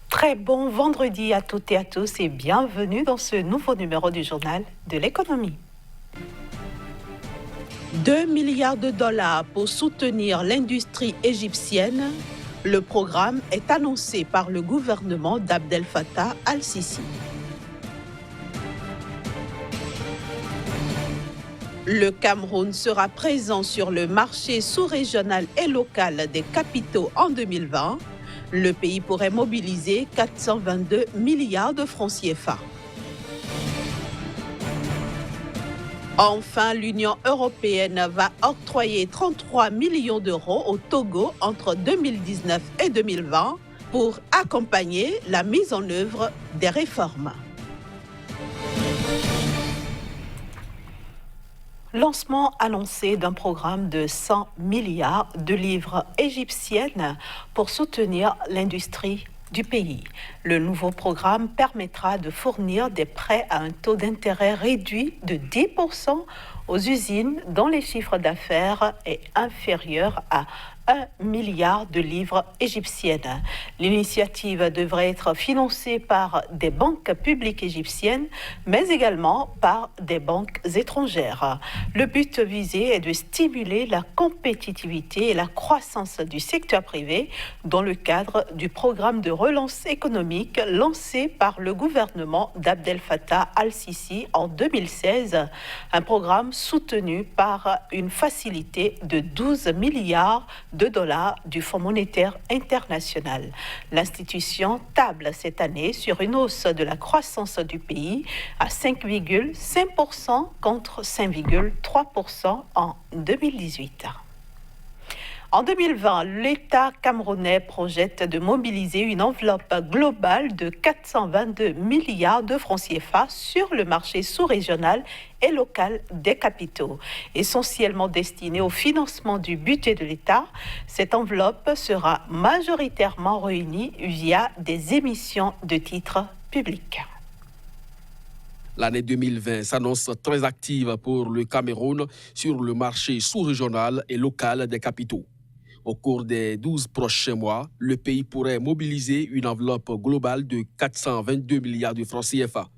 Très bon vendredi à toutes et à tous et bienvenue dans ce nouveau numéro du journal de l'économie. 2 milliards de dollars pour soutenir l'industrie égyptienne. Le programme est annoncé par le gouvernement d'Abdel Fattah al-Sisi. Le Cameroun sera présent sur le marché sous-régional et local des capitaux en 2020. Le pays pourrait mobiliser 422 milliards de francs CFA. Enfin, l'Union européenne va octroyer 33 millions d'euros au Togo entre 2019 et 2020 pour accompagner la mise en œuvre des réformes. Lancement annoncé d'un programme de 100 milliards de livres égyptiennes pour soutenir l'industrie du pays. Le nouveau programme permettra de fournir des prêts à un taux d'intérêt réduit de 10% aux usines dont les chiffres d'affaires est inférieur à 1 milliard de livres égyptiennes. L'initiative devrait être financée par des banques publiques égyptiennes, mais également par des banques étrangères. Le but visé est de stimuler la compétitivité et la croissance du secteur privé dans le cadre du programme de relance économique lancé par le gouvernement d'Abdel Fattah al-Sisi en 2016, un programme soutenu par une facilité de 12 milliards de dollars du Fonds monétaire international. L'institution table cette année sur une hausse de la croissance du pays à 5,5% contre 5,3% en 2018. En 2020, l'État camerounais projette de mobiliser une enveloppe globale de 422 milliards de francs CFA sur le marché sous-régional et local des capitaux. Essentiellement destinée au financement du budget de l'État, cette enveloppe sera majoritairement réunie via des émissions de titres publics. L'année 2020 s'annonce très active pour le Cameroun sur le marché sous-régional et local des capitaux. Au cours des 12 prochains mois, le pays pourrait mobiliser une enveloppe globale de 422 milliards de francs CFA.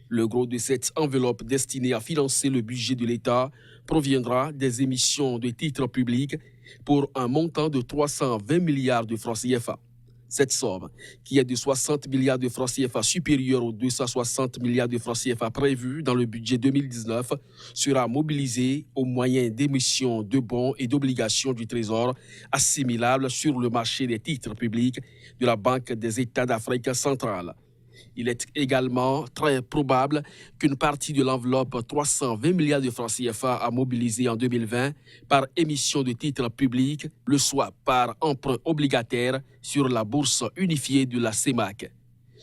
Le gros de cette enveloppe destinée à financer le budget de l'État proviendra des émissions de titres publics pour un montant de 320 milliards de francs CFA. Cette somme, qui est de 60 milliards de francs CFA supérieure aux 260 milliards de francs CFA prévus dans le budget 2019, sera mobilisée au moyen d'émissions de bons et d'obligations du Trésor assimilables sur le marché des titres publics de la Banque des États d'Afrique centrale. Il est également très probable qu'une partie de l'enveloppe 320 milliards de francs CFA à mobiliser en 2020 par émission de titres publics le soit par emprunt obligataire sur la bourse unifiée de la CEMAC.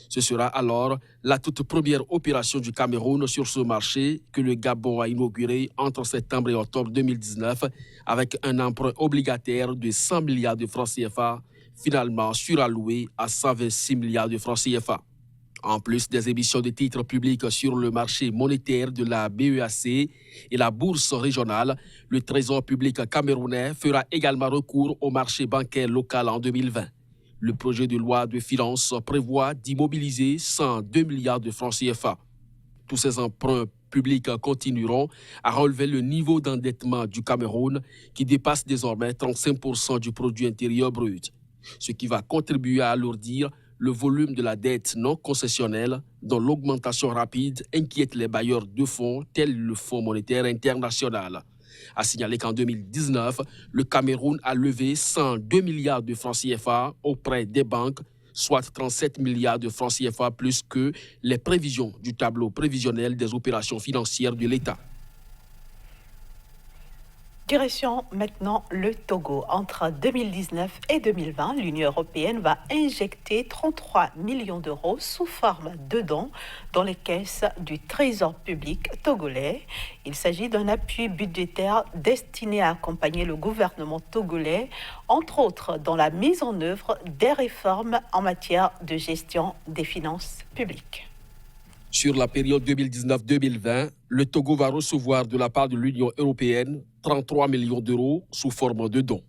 Ce sera alors la toute première opération du Cameroun sur ce marché que le Gabon a inauguré entre septembre et octobre 2019 avec un emprunt obligataire de 100 milliards de francs CFA, finalement suralloué à 126 milliards de francs CFA. En plus des émissions de titres publics sur le marché monétaire de la BEAC et la bourse régionale, le Trésor public camerounais fera également recours au marché bancaire local en 2020. Le projet de loi de finances prévoit d'immobiliser 102 milliards de francs CFA. Tous ces emprunts publics continueront à relever le niveau d'endettement du Cameroun qui dépasse désormais 35% du produit intérieur brut, ce qui va contribuer à alourdir le volume de la dette non concessionnelle dont l'augmentation rapide inquiète les bailleurs de fonds tels le Fonds monétaire international. A signaler qu'en 2019, le Cameroun a levé 102 milliards de francs CFA auprès des banques, soit 37 milliards de francs CFA plus que les prévisions du tableau prévisionnel des opérations financières de l'État. Direction maintenant le Togo. Entre 2019 et 2020, l'Union européenne va injecter 33 millions d'euros sous forme de dons dans les caisses du Trésor public togolais. Il s'agit d'un appui budgétaire destiné à accompagner le gouvernement togolais, entre autres dans la mise en œuvre des réformes en matière de gestion des finances publiques. Sur la période 2019-2020, le Togo va recevoir de la part de l'Union européenne 33 millions d'euros sous forme de dons.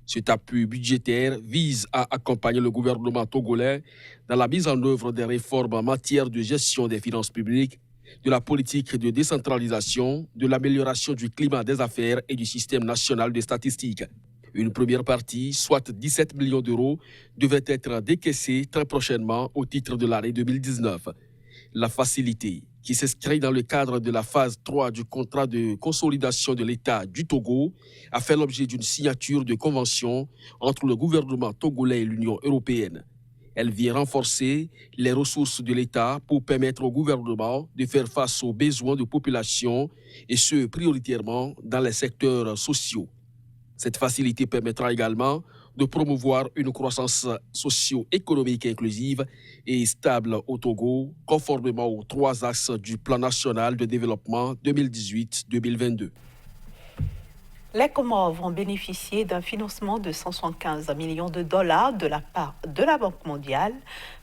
Cet appui budgétaire vise à accompagner le gouvernement togolais dans la mise en œuvre des réformes en matière de gestion des finances publiques, de la politique de décentralisation, de l'amélioration du climat des affaires et du système national de statistiques. Une première partie, soit 17 millions d'euros, devrait être décaissée très prochainement au titre de l'année 2019. La facilité, qui s'inscrit dans le cadre de la phase 3 du contrat de consolidation de l'État du Togo, a fait l'objet d'une signature de convention entre le gouvernement togolais et l'Union européenne. Elle vient renforcer les ressources de l'État pour permettre au gouvernement de faire face aux besoins de population et ce, prioritairement dans les secteurs sociaux. Cette facilité permettra également de promouvoir une croissance socio-économique inclusive et stable au Togo, conformément aux 3 axes du Plan national de développement 2018-2022. Les Comores vont bénéficier d'un financement de 175 millions de dollars de la part de la Banque mondiale,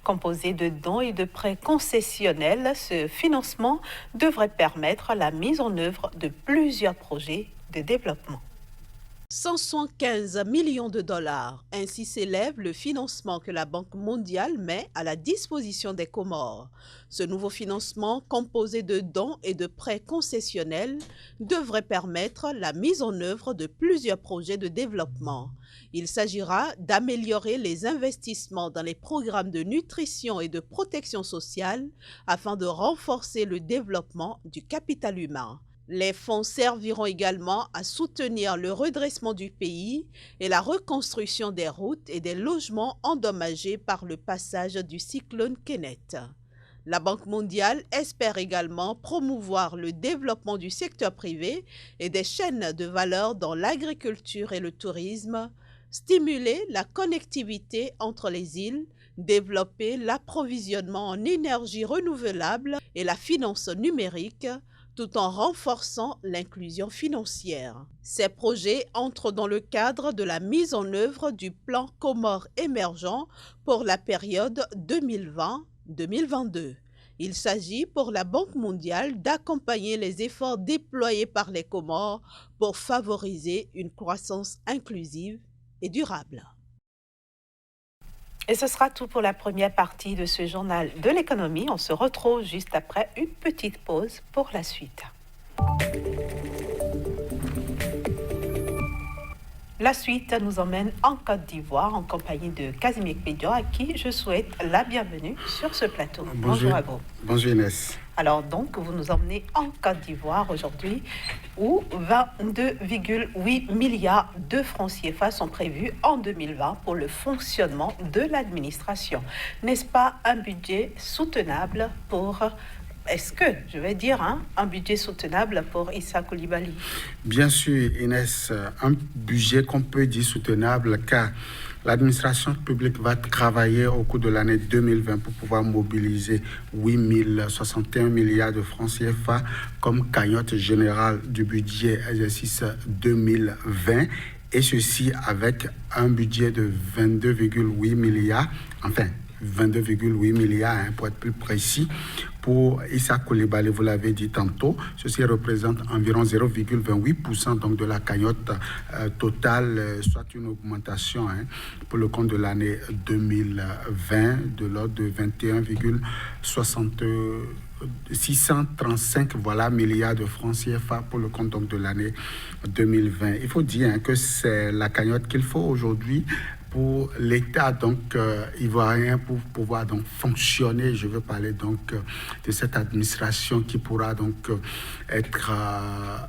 composé de dons et de prêts concessionnels. Ce financement devrait permettre la mise en œuvre de plusieurs projets de développement. 175 millions de dollars, ainsi s'élève le financement que la Banque mondiale met à la disposition des Comores. Ce nouveau financement, composé de dons et de prêts concessionnels, devrait permettre la mise en œuvre de plusieurs projets de développement. Il s'agira d'améliorer les investissements dans les programmes de nutrition et de protection sociale afin de renforcer le développement du capital humain. Les fonds serviront également à soutenir le redressement du pays et la reconstruction des routes et des logements endommagés par le passage du cyclone Kenneth. La Banque mondiale espère également promouvoir le développement du secteur privé et des chaînes de valeur dans l'agriculture et le tourisme, stimuler la connectivité entre les îles, développer l'approvisionnement en énergie renouvelable et la finance numérique, tout en renforçant l'inclusion financière. Ces projets entrent dans le cadre de la mise en œuvre du plan Comores émergent pour la période 2020-2022. Il s'agit pour la Banque mondiale d'accompagner les efforts déployés par les Comores pour favoriser une croissance inclusive et durable. Et ce sera tout pour la première partie de ce journal de l'économie. On se retrouve juste après une petite pause pour la suite. La suite nous emmène en Côte d'Ivoire en compagnie de Casimir Pédio, à qui je souhaite la bienvenue sur ce plateau. Bonjour à vous. Bonjour Inès. Alors donc, vous nous emmenez en Côte d'Ivoire aujourd'hui où 22,8 milliards de francs CFA sont prévus en 2020 pour le fonctionnement de l'administration. N'est-ce pas un budget soutenable pour... Est-ce que, je vais dire, un budget soutenable pour Issa Coulibaly? Bien sûr, Inès, un budget qu'on peut dire soutenable car l'administration publique va travailler au cours de l'année 2020 pour pouvoir mobiliser 8 061 milliards de francs CFA comme cagnotte générale du budget exercice 2020. Et ceci avec un budget de 22,8 milliards, enfin 22,8 milliards pour être plus précis, pour Issa Coulibaly, vous l'avez dit tantôt. Ceci représente environ 0,28% donc de la cagnotte totale, soit une augmentation pour le compte de l'année 2020 de l'ordre de 635 milliards de francs CFA pour le compte donc de l'année 2020. Il faut dire que c'est la cagnotte qu'il faut aujourd'hui pour l'État donc ivoirien pour pouvoir donc fonctionner. Je veux parler donc de cette administration qui pourra donc être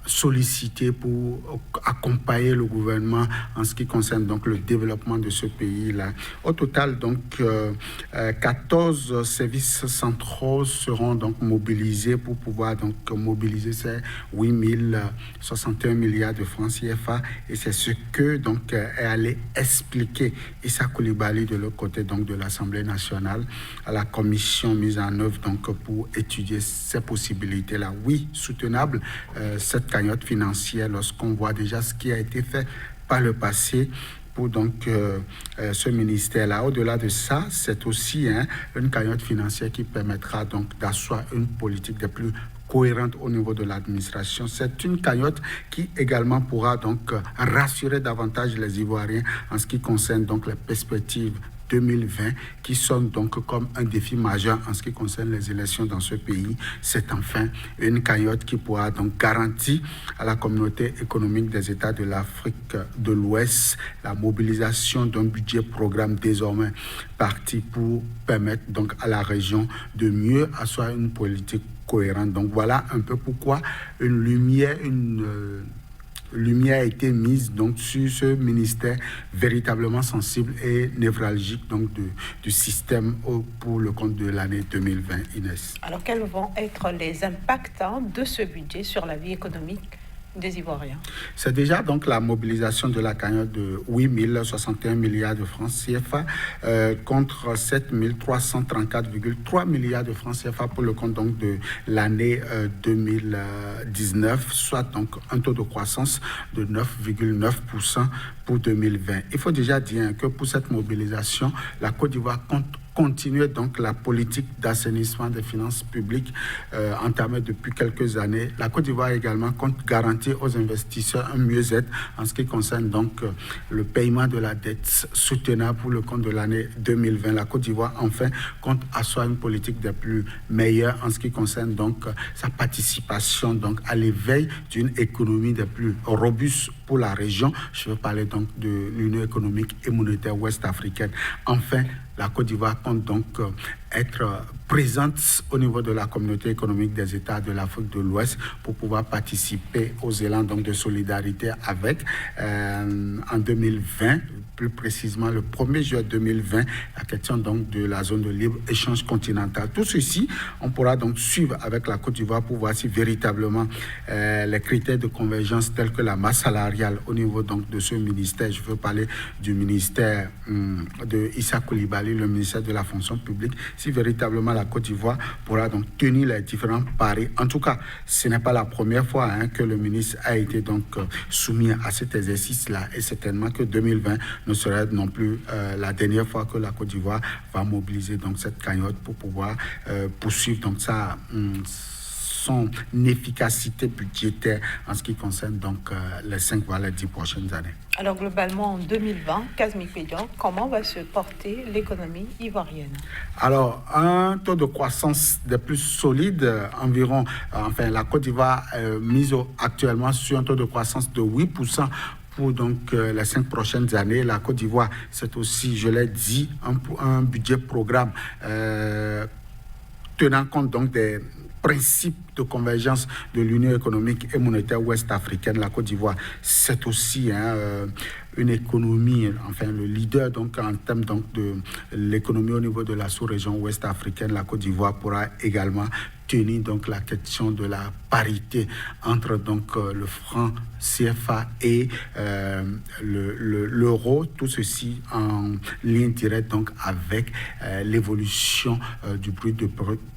sollicitée pour accompagner le gouvernement en ce qui concerne donc le développement de ce pays-là. Au total donc 14 services centraux seront donc mobilisés pour pouvoir donc mobiliser ces 8 061 milliards de francs CFA, et c'est ce que donc est allé expliquer Issa Coulibaly de l'autre côté donc de l'Assemblée nationale à la commission mise en œuvre donc pour étudier ces possibilités-là. Oui, soutenable cette cagnotte financière lorsqu'on voit déjà ce qui a été fait par le passé pour donc ce ministère-là. Au-delà de ça, c'est aussi une cagnotte financière qui permettra donc d'asseoir une politique des plus cohérente au niveau de l'administration. C'est une cagnotte qui également pourra donc rassurer davantage les Ivoiriens en ce qui concerne donc les perspectives 2020 qui sonnent donc comme un défi majeur en ce qui concerne les élections dans ce pays. C'est enfin une cagnotte qui pourra donc garantir à la communauté économique des États de l'Afrique de l'Ouest la mobilisation d'un budget programme désormais parti pour permettre donc à la région de mieux asseoir une politique cohérente. Donc voilà un peu pourquoi une lumière a été mise donc sur ce ministère véritablement sensible et névralgique donc du système pour le compte de l'année 2020, Inès. Alors quels vont être les impacts de ce budget sur la vie économique des Ivoiriens? C'est déjà donc la mobilisation de la cagnotte de 8 061 milliards de francs CFA contre 7 334,3 milliards de francs CFA pour le compte donc de l'année 2019, soit donc un taux de croissance de 9,9% pour 2020. Il faut déjà dire que pour cette mobilisation, la Côte d'Ivoire compte continuer donc la politique d'assainissement des finances publiques entamée depuis quelques années. La Côte d'Ivoire également compte garantir aux investisseurs un mieux-être en ce qui concerne donc le paiement de la dette soutenable pour le compte de l'année 2020. La Côte d'Ivoire enfin compte asseoir une politique des plus meilleures en ce qui concerne donc sa participation donc à l'éveil d'une économie des plus robustes pour la région. Je veux parler donc de l'Union économique et monétaire ouest-africaine. Enfin, la Côte d'Ivoire compte donc être présente au niveau de la communauté économique des États de l'Afrique de l'Ouest pour pouvoir participer aux élans donc de solidarité avec en 2020, plus précisément le 1er juillet 2020, la question donc de la zone de libre-échange continental. Tout ceci, on pourra donc suivre avec la Côte d'Ivoire pour voir si véritablement les critères de convergence tels que la masse salariale au niveau donc de ce ministère, je veux parler du ministère de Issa Coulibaly, le ministère de la fonction publique, si véritablement la Côte d'Ivoire pourra donc tenir les différents paris. En tout cas, ce n'est pas la première fois que le ministre a été donc soumis à cet exercice-là, et certainement que 2020 ne serait non plus la dernière fois que la Côte d'Ivoire va mobiliser donc cette cagnotte pour pouvoir poursuivre donc son efficacité budgétaire en ce qui concerne donc les 5 voire les 10 prochaines années. Alors globalement en 2020, Kazmi Pédian, comment va se porter l'économie ivoirienne? Alors un taux de croissance des plus solides, environ, la Côte d'Ivoire mise actuellement sur un taux de croissance de 8%. Pour donc les 5 prochaines années. La Côte d'Ivoire, c'est aussi, je l'ai dit, un budget programme tenant compte donc des principes de convergence de l'Union économique et monétaire ouest-africaine. La Côte d'Ivoire, c'est aussi une économie, le leader donc en termes donc de l'économie au niveau de la sous-région ouest-africaine. La Côte d'Ivoire pourra également tenir donc la question de la parité entre donc le franc CFA et l'euro, tout ceci en lien direct donc avec l'évolution du prix de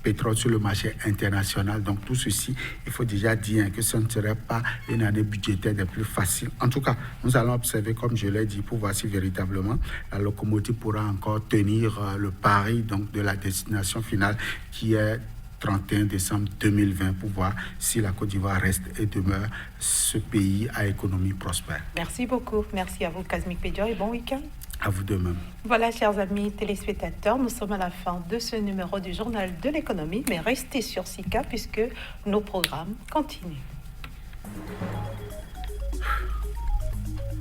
pétrole sur le marché international. Donc tout ceci, il faut déjà dire que ce ne serait pas une année budgétaire des plus faciles. En tout cas, nous allons observer, comme je l'ai dit, pour voir si véritablement la locomotive pourra encore tenir le pari donc de la destination finale qui est 31 décembre 2020 pour voir si la Côte d'Ivoire reste et demeure ce pays à économie prospère. Merci beaucoup. Merci à vous, Kazmi Pédian, et bon week-end. À vous de même. Voilà, chers amis téléspectateurs, nous sommes à la fin de ce numéro du Journal de l'économie, mais restez sur SICA puisque nos programmes continuent.